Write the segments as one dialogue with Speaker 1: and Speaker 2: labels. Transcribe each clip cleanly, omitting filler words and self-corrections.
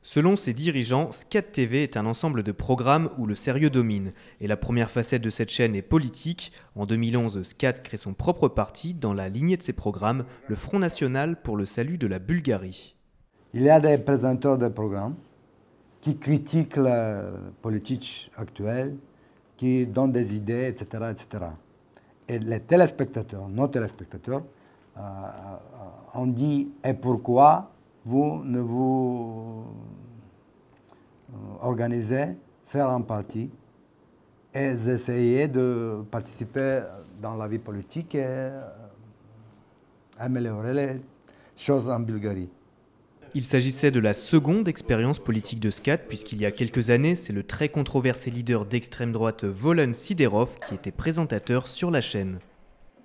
Speaker 1: Selon ses dirigeants, SCAT TV est un ensemble de programmes où le sérieux domine. Et la première facette de cette chaîne est politique. En 2011, SCAT crée son propre parti dans la lignée de ses programmes, le Front National pour le salut de la Bulgarie.
Speaker 2: Il y a des présentateurs de programmes qui critiquent la politique actuelle, qui donnent des idées, etc., etc. Et les téléspectateurs, nos téléspectateurs, ont dit « Et pourquoi vous ne vous organisez, faire un parti et essayez de participer dans la vie politique et améliorer les choses en Bulgarie ».
Speaker 1: Il s'agissait de la seconde expérience politique de SCAT, puisqu'il y a quelques années, c'est le très controversé leader d'extrême droite Volen Siderov qui était présentateur sur la chaîne.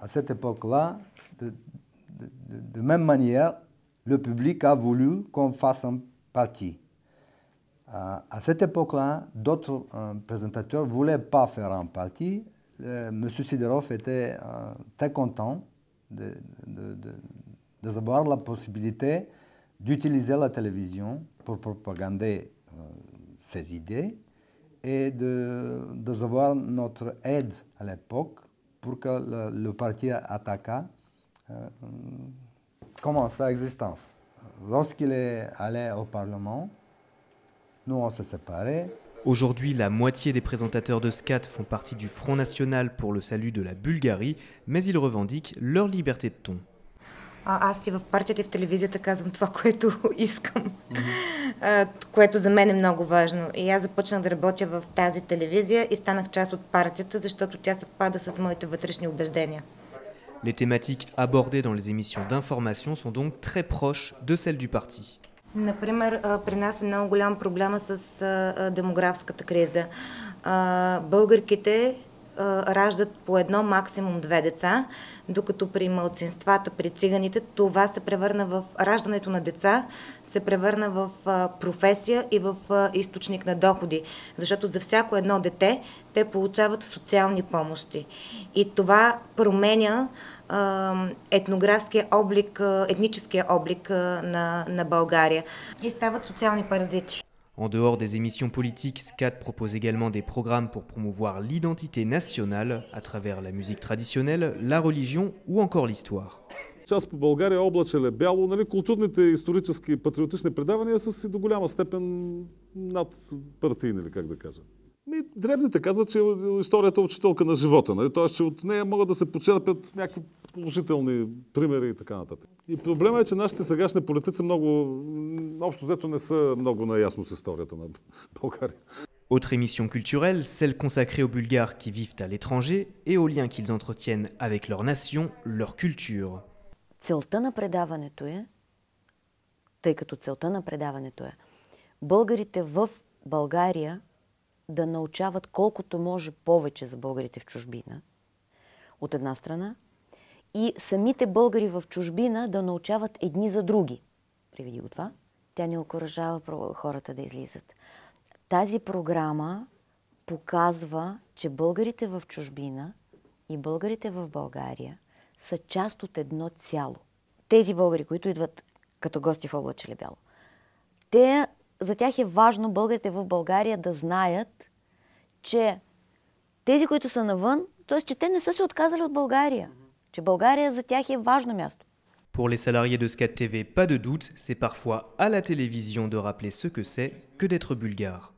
Speaker 2: À cette époque-là, de même manière, le public a voulu qu'on fasse un parti. À cette époque-là, d'autres présentateurs ne voulaient pas faire un parti. M. Siderov était très content d'avoir la possibilité d'utiliser la télévision pour propagander ses idées et d'avoir notre aide à l'époque pour que le parti Ataka commence sa existence. Lorsqu'il est allé au Parlement, nous on s'est séparés.
Speaker 1: Aujourd'hui, la moitié des présentateurs de SCAT font partie du Front National pour le salut de la Bulgarie, mais ils revendiquent leur liberté de ton.
Speaker 3: Аз и в партията и в телевизията казвам това, което искам, което за мен е много важно. И аз започнах да работя в тази телевизия и станах част от партията, защото тя съвпада с моите вътрешни убеждения.
Speaker 1: Les thématiques abordées dans les émissions d'information sont donc très proches de celles du parti.
Speaker 3: Например, при нас е много голям проблема с демографската криза. Българките раждат по едно, максимум две деца, докато при малцинствата, при циганите, това се превърна в раждането на деца, се превърна в професия и в източник на доходи. Защото за всяко едно дете те получават социални помощи. И това променя етнографския облик, етническия облик на България. И стават социални паразити.
Speaker 1: En dehors des émissions politiques, SCAT propose également des programmes pour promouvoir l'identité nationale à travers la musique traditionnelle, la religion ou encore l'histoire.
Speaker 4: Част по България облаче е бяло, нали, културните, исторически и патриотични предавания са си до голяма степен над партийни, или как да кажа. Древните казват, че историята е учителка на живота, нали? Т.е. че от нея могат да се почерпят някакви положителни примери и така нататък. И проблема е, че нашите сегашни политици много, общо взето не са много наясно с историята на България.
Speaker 1: Autre émission culturelle, celle consacrée aux Bulgares qui vivent à l'étranger et aux liens qu'ils entretiennent avec leur nation, leur culture.
Speaker 5: Целта на предаването е, тъй като целта на предаването е, българите в България да научават колкото може повече за българите в чужбина, от една страна, и самите българи в чужбина да научават едни за други. Приведи го това. Тя не окуражава хората да излизат. Тази програма показва, че българите в чужбина и българите в България са част от едно цяло. Тези българи, които идват като гости в облаче бяло, за тях е важно българите в България да знаят, че тези, които са навън, т.е. че те не са се отказали от България, че България за тях е важно място.
Speaker 1: Pour les salariés de SCAT TV, pas de doute, c'est parfois à la télévision de rappeler ce que c'est que d'être bulgare.